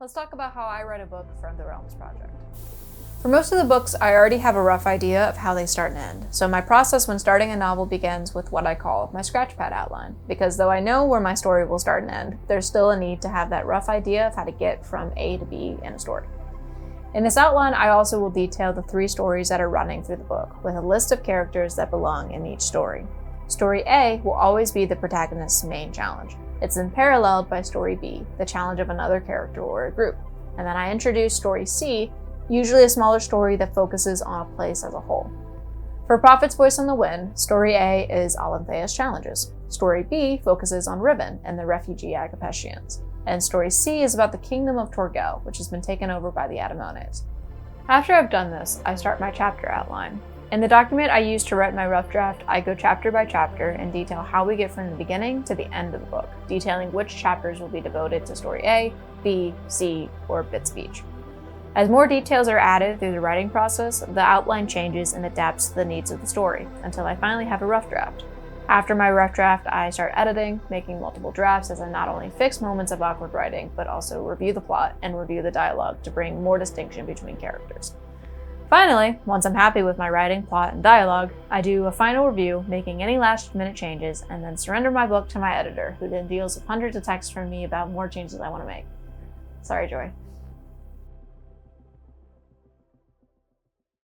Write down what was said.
Let's talk about how I write a book from the Realms Project. For most of the books, I already have a rough idea of how they start and end, so my process when starting a novel begins with what I call my scratchpad outline, because though I know where my story will start and end, there's still a need to have that rough idea of how to get from A to B in a story. In this outline, I also will detail the 3 stories that are running through the book, with a list of characters that belong in each story. Story A will always be the protagonist's main challenge. It's then paralleled by Story B, the challenge of another character or a group. And then I introduce Story C, usually a smaller story that focuses on a place as a whole. For Prophet's Voice on the Wind, Story A is Alanthea's challenges. Story B focuses on Riven and the refugee Agapeshians. And Story C is about the kingdom of Torgel, which has been taken over by the Adamones. After I've done this, I start my chapter outline. In the document I use to write my rough draft, I go chapter by chapter and detail how we get from the beginning to the end of the book, detailing which chapters will be devoted to Story A, B, C, or bits of each. As more details are added through the writing process, the outline changes and adapts to the needs of the story, until I finally have a rough draft. After my rough draft, I start editing, making multiple drafts as I not only fix moments of awkward writing, but also review the plot and review the dialogue to bring more distinction between characters. Finally, once I'm happy with my writing, plot, and dialogue, I do a final review, making any last-minute changes, and then surrender my book to my editor, who then deals with hundreds of texts from me about more changes I want to make. Sorry, Joy.